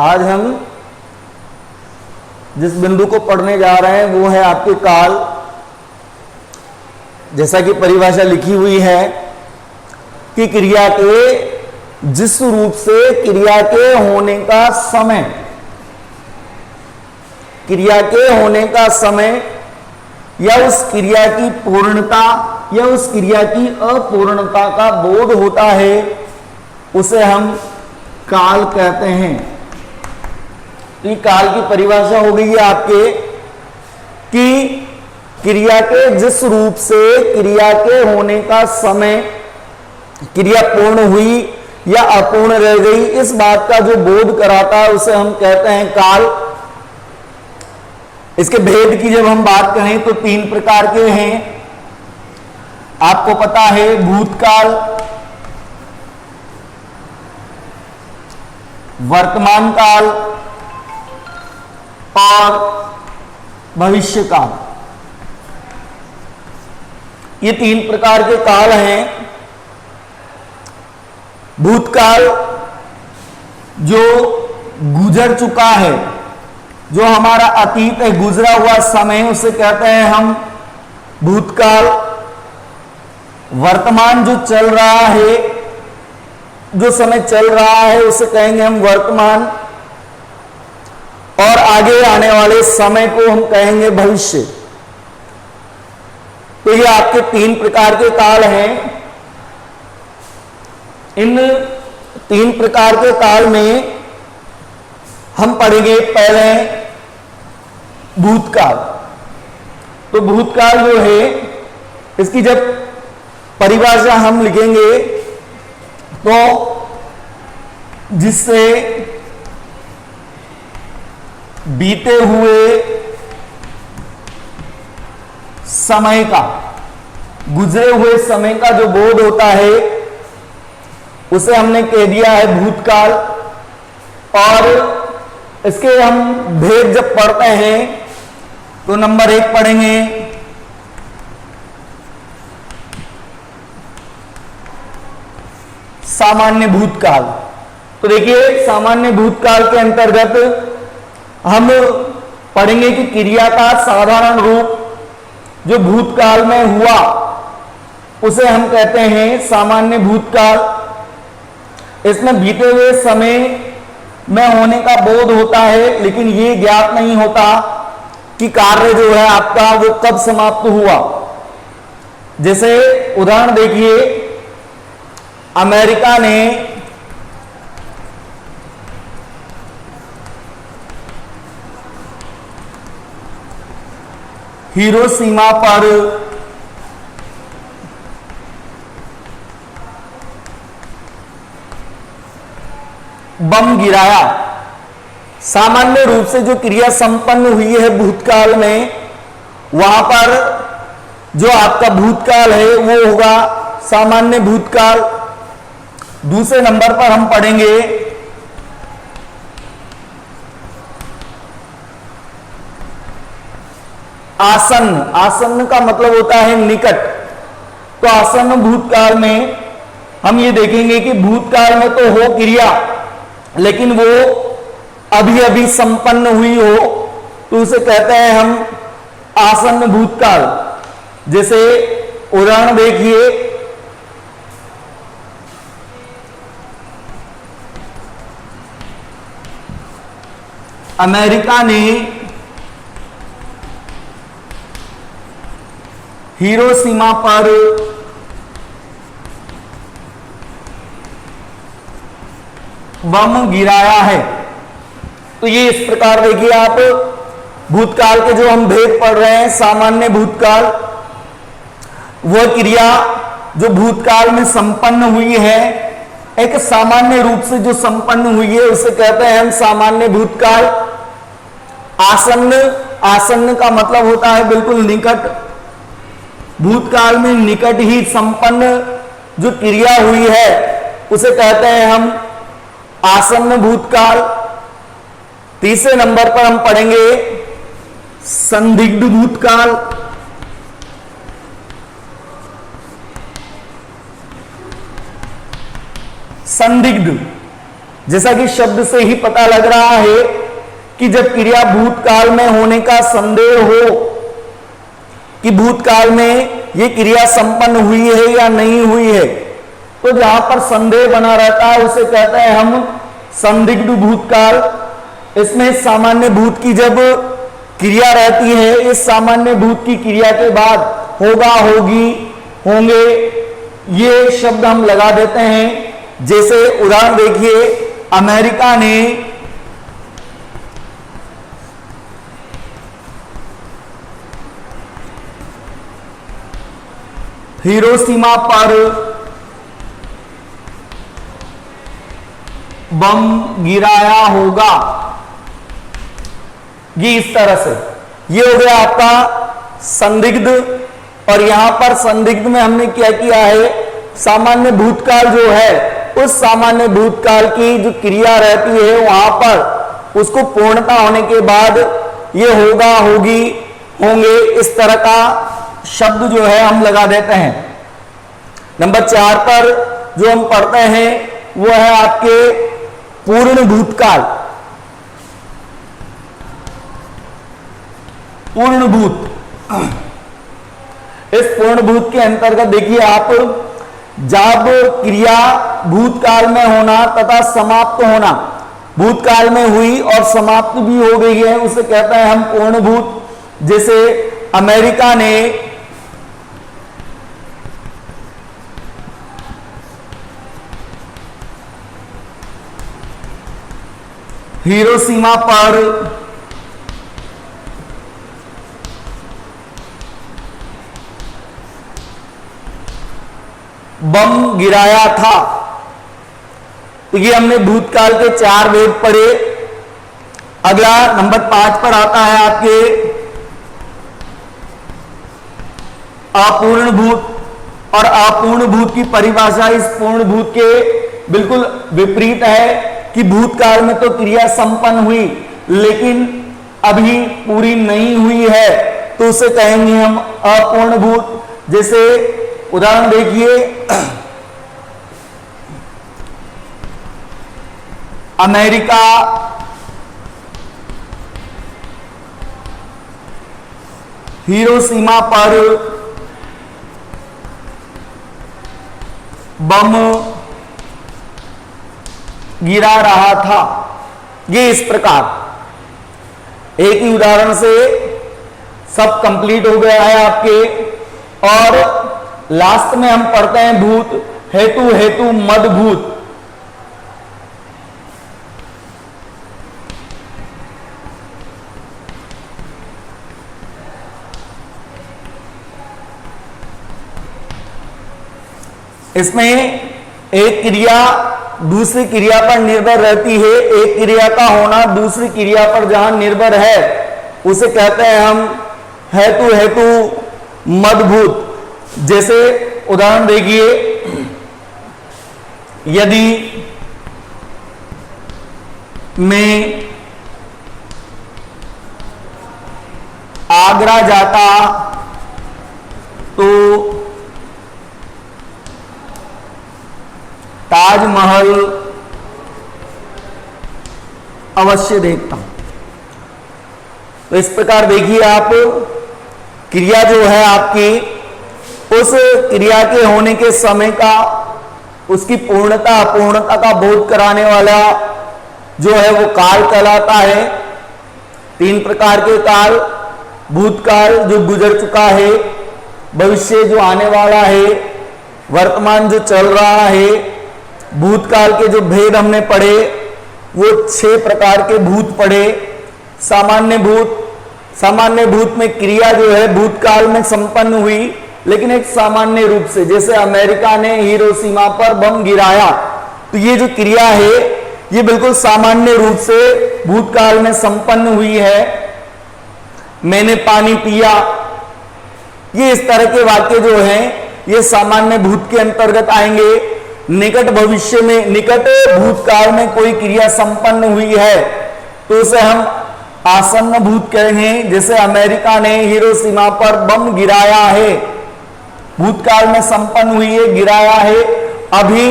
आज हम जिस बिंदु को पढ़ने जा रहे हैं वो है आपके काल। जैसा कि परिभाषा लिखी हुई है कि क्रिया के जिस रूप से क्रिया के होने का समय, क्रिया के होने का समय या उस क्रिया की पूर्णता या उस क्रिया की अपूर्णता का बोध होता है, उसे हम काल कहते हैं। तो ये काल की परिभाषा हो गई है आपके कि क्रिया के जिस रूप से क्रिया के होने का समय, क्रिया पूर्ण हुई या अपूर्ण रह गई, इस बात का जो बोध कराता है उसे हम कहते हैं काल। इसके भेद की जब हम बात करें तो 3 प्रकार के हैं। आपको पता है भूतकाल, वर्तमान काल और भविष्य काल। ये 3 प्रकार के काल हैं। भूतकाल जो गुजर चुका है, जो हमारा अतीत है, गुजरा हुआ समय, उसे कहते हैं हम भूतकाल। वर्तमान जो चल रहा है, जो समय चल रहा है, उसे कहेंगे हम वर्तमान। और आगे आने वाले समय को हम कहेंगे भविष्य। तो ये आपके 3 प्रकार के काल हैं। इन 3 प्रकार के काल में हम पढ़ेंगे पहले भूतकाल। तो भूतकाल जो है, इसकी जब परिभाषा हम लिखेंगे तो जिससे बीते हुए समय का, गुजरे हुए समय का जो बोध होता है, उसे हमने कह दिया है भूतकाल। और इसके हम भेद जब पढ़ते हैं तो नंबर 1 पढ़ेंगे सामान्य भूतकाल। तो देखिए, सामान्य भूतकाल के अंतर्गत हम पढ़ेंगे कि क्रिया का साधारण रूप जो भूतकाल में हुआ उसे हम कहते हैं सामान्य भूतकाल। इसमें बीते हुए समय में होने का बोध होता है, लेकिन ये ज्ञात नहीं होता कि कार्य जो है आपका वो कब समाप्त हुआ। जैसे उदाहरण देखिए, अमेरिका ने हिरोशिमा पर बम गिराया। सामान्य रूप से जो क्रिया संपन्न हुई है भूतकाल में, वहां पर जो आपका भूतकाल है वो होगा सामान्य भूतकाल। दूसरे नंबर पर हम पढ़ेंगे आसन्न। आसन्न का मतलब होता है निकट। तो आसन्न भूतकाल में हम ये देखेंगे कि भूतकाल में तो हो क्रिया, लेकिन वो अभी अभी संपन्न हुई हो, तो उसे कहते हैं हम आसन्न भूतकाल। जैसे उदाहरण देखिए, अमेरिका ने हिरोशिमा पर बम गिराया है। तो ये इस प्रकार देखिए आप भूतकाल के जो हम भेद पढ़ रहे हैं। सामान्य भूतकाल वह क्रिया जो भूतकाल में संपन्न हुई है, एक सामान्य रूप से जो संपन्न हुई है, उसे कहते हैं हम सामान्य भूतकाल। आसन्न, आसन्न का मतलब होता है बिल्कुल निकट। भूतकाल में निकट ही संपन्न जो क्रिया हुई है उसे कहते हैं हम आसन्न भूतकाल। तीसरे नंबर पर हम पढ़ेंगे संदिग्ध भूतकाल। संदिग्ध जैसा कि शब्द से ही पता लग रहा है कि जब क्रिया भूतकाल में होने का संदेह हो कि भूतकाल में ये क्रिया संपन्न हुई है या नहीं हुई है, तो जहां पर संदेह बना रहता है उसे कहते हैं हम संदिग्ध भूतकाल। इसमें सामान्य भूत की जब क्रिया रहती है, इस सामान्य भूत की क्रिया के बाद होगा, होगी, होंगे, ये शब्द हम लगा देते हैं। जैसे उदाहरण देखिए, अमेरिका ने हिरोशिमा पर बम गिराया होगा, ये इस तरह से, ये हो गया आपका संदिग्ध। और यहां पर संदिग्ध में हमने क्या किया है, सामान्य भूतकाल जो है उस सामान्य भूतकाल की जो क्रिया रहती है वहां पर उसको पूर्णता होने के बाद ये होगा, होगी, होंगे, इस तरह का शब्द जो है हम लगा देते हैं। नंबर 4 पर जो हम पढ़ते हैं वो है आपके पूर्ण भूतकाल। पूर्ण भूत, इस पूर्ण भूत के अंतर्गत देखिए आप, जब क्रिया भूतकाल में होना तथा समाप्त होना, भूतकाल में हुई और समाप्त भी हो गई है, उसे कहते हैं हम पूर्ण भूत। जैसे अमेरिका ने हिरोशिमा पर बम गिराया था, तो ये हमने भूतकाल के 4 वेद पढ़े। अगला नंबर 5 पर आता है आपके अपूर्ण भूत। और अपूर्ण भूत की परिभाषा इस पूर्ण भूत के बिल्कुल विपरीत है कि भूतकाल में तो क्रिया संपन्न हुई लेकिन अभी पूरी नहीं हुई है, तो उसे कहेंगे हम अपूर्ण भूत। जैसे उदाहरण देखिए, अमेरिका हिरोशिमा पर बम गिरा रहा था, ये इस प्रकार एक ही उदाहरण से सब कंप्लीट हो गया है आपके। और लास्ट में हम पढ़ते हैं भूत, हेतु हेतु मद भूत। इसमें एक क्रिया दूसरी क्रिया पर निर्भर रहती है, एक क्रिया का होना दूसरी क्रिया पर जहां निर्भर है उसे कहते हैं हम हेतु हेतु मदभूत। जैसे उदाहरण देखिए, यदि मैं आगरा जाता तो ताजमहल अवश्य देखता हूं। तो इस प्रकार देखिए आप, क्रिया जो है आपकी, उस क्रिया के होने के समय का, उसकी पूर्णता अपूर्णता का बोध कराने वाला जो है वो काल कहलाता है। 3 प्रकार के काल, भूतकाल जो गुजर चुका है, भविष्य जो आने वाला है, वर्तमान जो चल रहा है। भूतकाल के जो भेद हमने पढ़े वो 6 प्रकार के भूत पढ़े। सामान्य भूत, सामान्य भूत में क्रिया जो है भूतकाल में संपन्न हुई लेकिन एक सामान्य रूप से, जैसे अमेरिका ने हिरोशिमा पर बम गिराया, तो ये जो क्रिया है ये बिल्कुल सामान्य रूप से भूतकाल में संपन्न हुई है। मैंने पानी पिया, ये इस तरह के वाक्य जो हैं ये सामान्य भूत के अंतर्गत आएंगे। निकट भविष्य में, निकट भूतकाल में कोई क्रिया संपन्न हुई है तो उसे हम आसन्न भूत कहेंगे। जैसे अमेरिका ने हिरोशिमा पर बम गिराया है, भूतकाल में संपन्न हुई है, गिराया है, अभी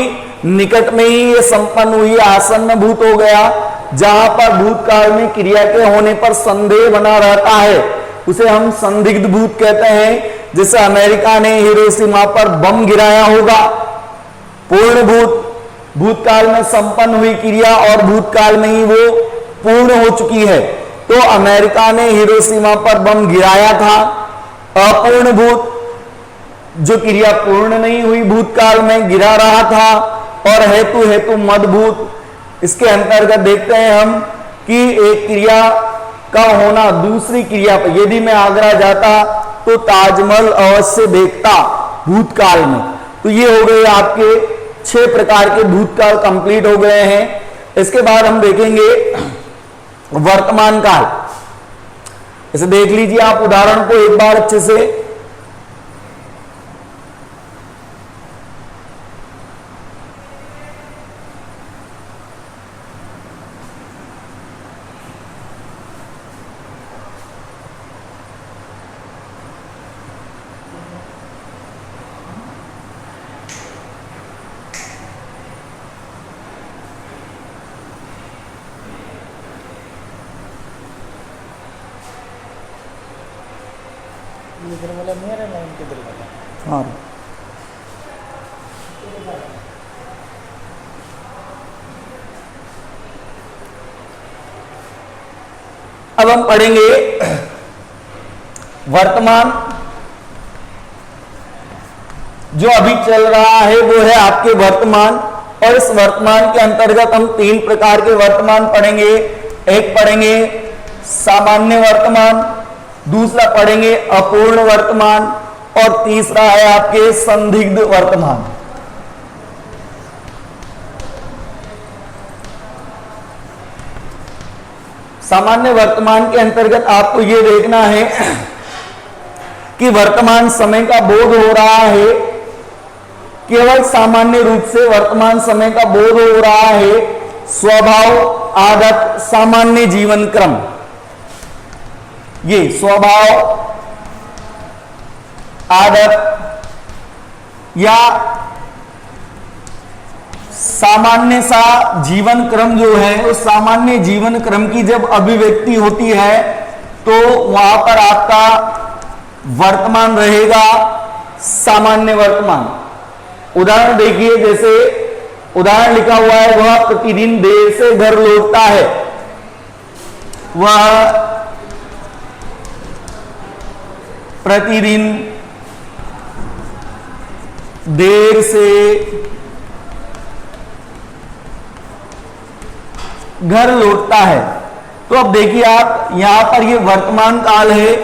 निकट में ही ये संपन्न हुई, आसन्न भूत हो गया। जहां पर भूतकाल में क्रिया के होने पर संदेह बना रहता है उसे हम संदिग्ध भूत कहते हैं। जैसे अमेरिका ने हिरोशिमा पर बम गिराया होगा, पूर्ण भूतकाल में संपन्न हुई क्रिया और भूतकाल में ही वो पूर्ण हो चुकी है। तो अमेरिका ने हिरोशिमा पर बम गिराया था, अपूर्ण भूत जो क्रिया पूर्ण नहीं हुई भूतकाल में गिरा रहा था, और हेतु मदभूत। इसके अंतर्गत देखते हैं हम कि एक क्रिया का होना दूसरी क्रिया पर, यदि मैं आगरा जाता तो ताजमहल अवश्य देखता भूतकाल में। तो ये हो गए आपके 6 प्रकार के भूतकाल कंप्लीट हो गए हैं। इसके बाद हम देखेंगे वर्तमान काल। इसे देख लीजिए आप उदाहरण को एक बार अच्छे से। हाँ, अब हम पढ़ेंगे वर्तमान। जो अभी चल रहा है वो है आपके वर्तमान, और इस वर्तमान के अंतर्गत हम 3 प्रकार के वर्तमान पढ़ेंगे। एक पढ़ेंगे सामान्य वर्तमान, दूसरा पढ़ेंगे अपूर्ण वर्तमान, और तीसरा है आपके संदिग्ध वर्तमान। सामान्य वर्तमान के अंतर्गत आपको यह देखना है कि वर्तमान समय का बोध हो रहा है, केवल सामान्य रूप से वर्तमान समय का बोध हो रहा है। स्वभाव, आदत, सामान्य जीवन क्रम, ये स्वभाव, आदत या सामान्य सा जीवन क्रम जो है, उस सामान्य जीवन क्रम की जब अभिव्यक्ति होती है तो वहां पर आपका वर्तमान रहेगा सामान्य वर्तमान। उदाहरण देखिए, जैसे उदाहरण लिखा हुआ है, वह प्रतिदिन देर से घर लौटता है। वह प्रतिदिन देर से घर लौटता है। तो अब देखिए आप, यहां पर ये वर्तमान काल है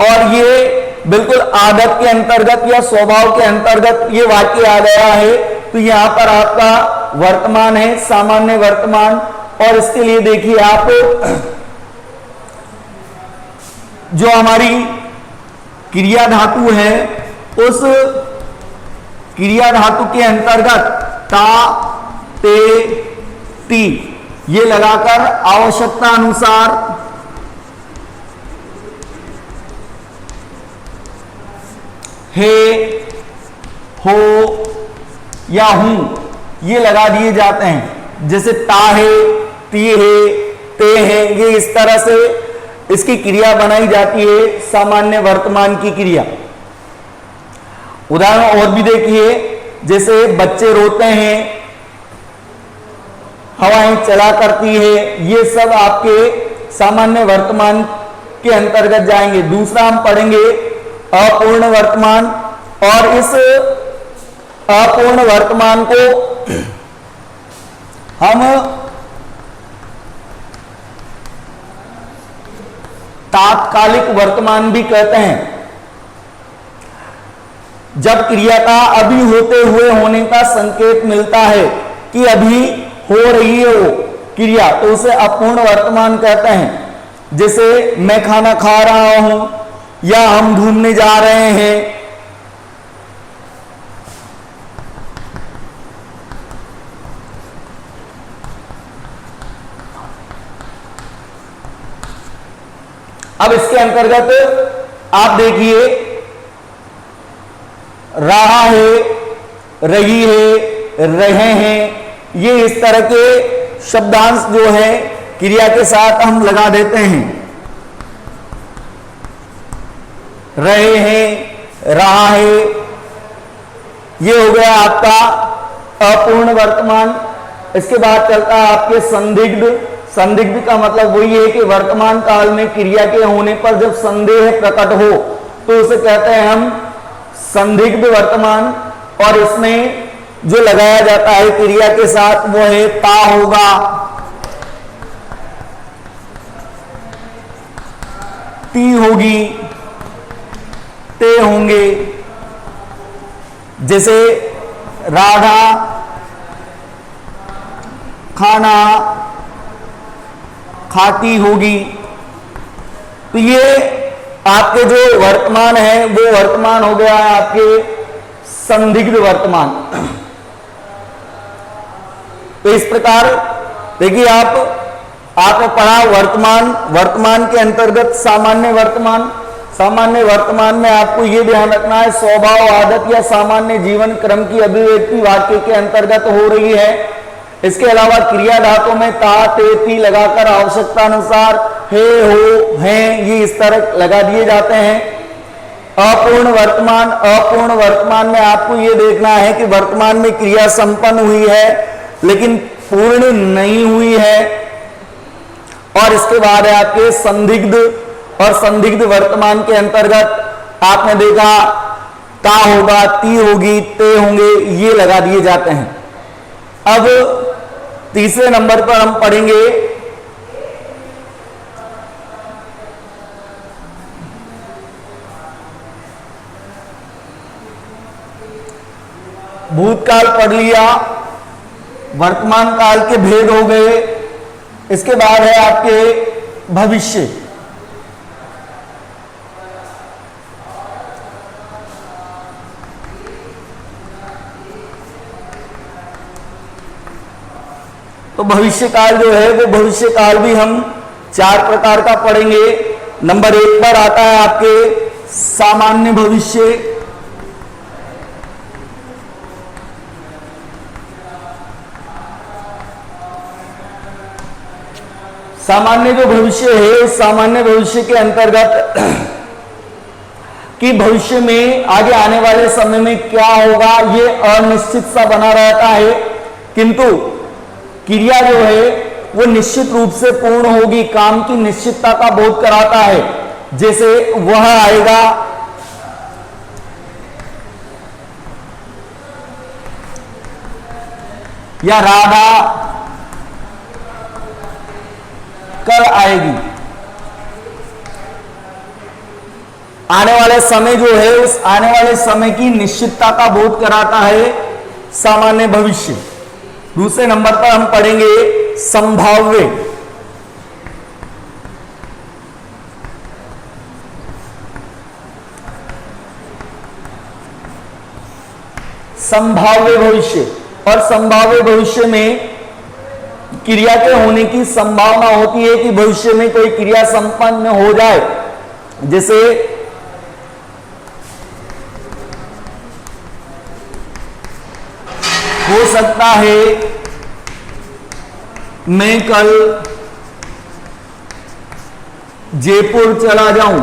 और ये बिल्कुल आदत के अंतर्गत या स्वभाव के अंतर्गत ये वाक्य आ गया है। तो यहां पर आपका वर्तमान है सामान्य वर्तमान। और इसके लिए देखिए आप, जो हमारी क्रिया धातु है, उस क्रिया धातु के अंतर्गत ता, ते, ती ये लगाकर आवश्यकता अनुसार हे, हो या हूं ये लगा दिए जाते हैं। जैसे ता है, ती है, ते है, ये इस तरह से इसकी क्रिया बनाई जाती है सामान्य वर्तमान की क्रिया। उदाहरण और भी देखिए, जैसे बच्चे रोते हैं, हवाएं चला करती है, ये सब आपके सामान्य वर्तमान के अंतर्गत जाएंगे। दूसरा हम पढ़ेंगे अपूर्ण वर्तमान, और इस अपूर्ण वर्तमान को हम तात्कालिक वर्तमान भी कहते हैं। जब क्रिया का अभी होते हुए होने का संकेत मिलता है कि अभी हो रही है वो क्रिया, तो उसे अपूर्ण वर्तमान कहते हैं। जैसे मैं खाना खा रहा हूं या हम घूमने जा रहे हैं। अब इसके अंतर्गत आप देखिए, रहा है, रही है, रहे हैं, ये इस तरह के शब्दांश जो है क्रिया के साथ हम लगा देते हैं। रहे हैं, रहा है, ये हो गया आपका अपूर्ण वर्तमान। इसके बाद चलता है आपके संदिग्ध। संदिग्ध का मतलब वही है कि वर्तमान काल में क्रिया के होने पर जब संदेह प्रकट हो तो उसे कहते हैं हम संदिग्ध वर्तमान। और इसमें जो लगाया जाता है क्रिया के साथ वो है ता होगा, ती होगी, ते होंगे। जैसे राधा, खाना, खाती होगी। तो ये आपके जो वर्तमान है वो वर्तमान हो गया है आपके संदिग्ध वर्तमान। तो इस प्रकार देखिए आपने पढ़ा वर्तमान, वर्तमान के अंतर्गत सामान्य वर्तमान। सामान्य वर्तमान में आपको यह ध्यान रखना है स्वभाव, आदत या सामान्य जीवन क्रम की अभिव्यक्ति वाक्य के अंतर्गत हो रही है। इसके अलावा क्रिया धातु में ता, ते, ती लगाकर आवश्यकता अनुसार हे, हो, हैं ये इस तरह लगा दिए जाते हैं। अपूर्ण वर्तमान, अपूर्ण वर्तमान में आपको यह देखना है कि वर्तमान में क्रिया संपन्न हुई है लेकिन पूर्ण नहीं हुई है। और इसके बाद है आपके संदिग्ध, और संदिग्ध वर्तमान के अंतर्गत आपने देखा ता होगा, ती होगी, ते होंगे, ये लगा दिए जाते हैं। अब तीसरे नंबर पर हम पढ़ेंगे भूतकाल पढ़ लिया, वर्तमान काल के भेद हो गए। इसके बाद है आपके भविष्य। तो भविष्य काल जो है वो भविष्य काल भी हम 4 प्रकार का पढ़ेंगे। नंबर 1 पर आता है आपके सामान्य भविष्य। सामान्य जो भविष्य है उस सामान्य भविष्य के अंतर्गत कि भविष्य में आगे आने वाले समय में क्या होगा ये अनिश्चित सा बना रहता है, किंतु क्रिया जो है वो निश्चित रूप से पूर्ण होगी, काम की निश्चितता का बोध कराता है। जैसे वह आएगा, या राधा कल आएगी। आने वाले समय जो है उस आने वाले समय की निश्चितता का बोध कराता है सामान्य भविष्य। दूसरे नंबर पर हम पढ़ेंगे संभाव्य। संभाव्य भविष्य, और संभाव्य भविष्य में क्रिया के होने की संभावना होती है कि भविष्य में कोई क्रिया संपन्न हो जाए। जैसे हो सकता है मैं कल जयपुर चला जाऊं,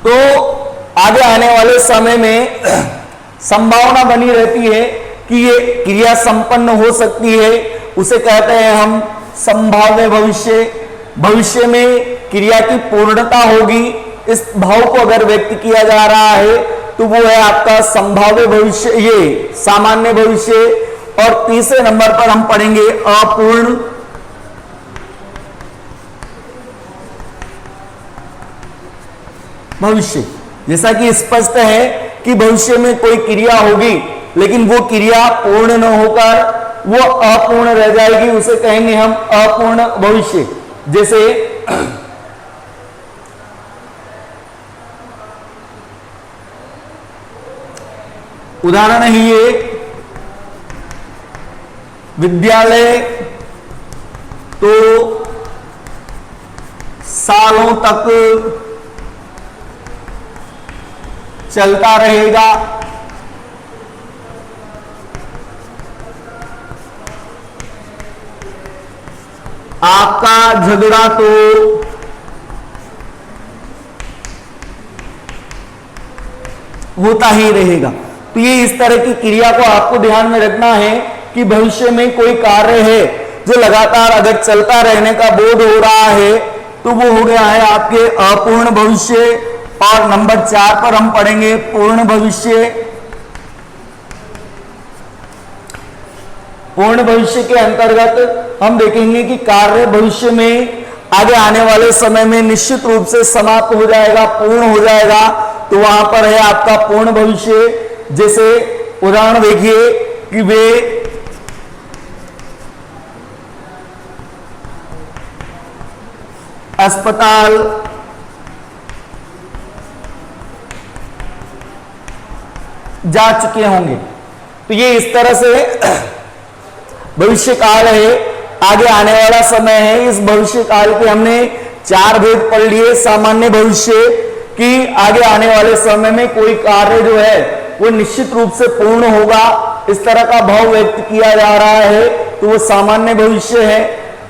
तो आगे आने वाले समय में संभावना बनी रहती है कि ये क्रिया संपन्न हो सकती है, उसे कहते हैं हम संभाव्य भविष्य। भविष्य में क्रिया की पूर्णता होगी, इस भाव को अगर व्यक्त किया जा रहा है तो वो है आपका संभाव्य भविष्य, ये सामान्य भविष्य। और तीसरे नंबर पर हम पढ़ेंगे अपूर्ण। भविष्य, जैसा कि स्पष्ट है कि भविष्य में कोई क्रिया होगी लेकिन वो क्रिया पूर्ण न होकर वो अपूर्ण रह जाएगी, उसे कहेंगे हम अपूर्ण भविष्य। जैसे उदाहरण है ये, विद्यालय तो सालों तक चलता रहेगा, आपका झगड़ा तो होता ही रहेगा। तो ये इस तरह की क्रिया को आपको ध्यान में रखना है कि भविष्य में कोई कार्य है जो लगातार अगर चलता रहने का बोध हो रहा है तो वो हो गया है आपके अपूर्ण भविष्य। और नंबर 4 पर हम पढ़ेंगे पूर्ण भविष्य। पूर्ण भविष्य के अंतर्गत हम देखेंगे कि कार्य भविष्य में आगे आने वाले समय में निश्चित रूप से समाप्त हो जाएगा, पूर्ण हो जाएगा। तो वहां पर है आपका पूर्ण भविष्य। जैसे उदाहरण देखिए कि वे अस्पताल जा चुके होंगे। तो ये इस तरह से भविष्य काल है, आगे आने वाला समय है। इस भविष्य काल के हमने 4 भेद पढ़ लिए। सामान्य भविष्य कि आगे आने वाले समय में कोई कार्य जो है वो निश्चित रूप से पूर्ण होगा, इस तरह का भाव व्यक्त किया जा रहा है, तो वो सामान्य भविष्य है।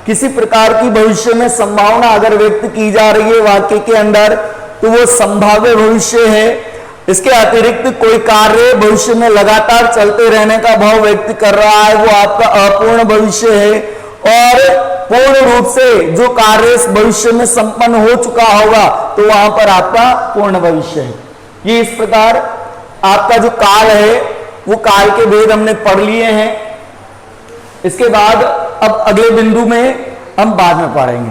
किसी प्रकार की भविष्य में संभावना अगर व्यक्त की जा रही है वाक्य के अंदर तो वो संभाव्य भविष्य है। इसके अतिरिक्त कोई कार्य भविष्य में लगातार चलते रहने का भाव व्यक्त कर रहा है, वो आपका अपूर्ण भविष्य है। और पूर्ण रूप से जो कार्य इस भविष्य में संपन्न हो चुका होगा तो वहां पर आपका पूर्ण भविष्य है। ये इस प्रकार आपका जो काल है वो काल के भेद हमने पढ़ लिए हैं। इसके बाद अब अगले बिंदु में हम बाद में पढ़ेंगे।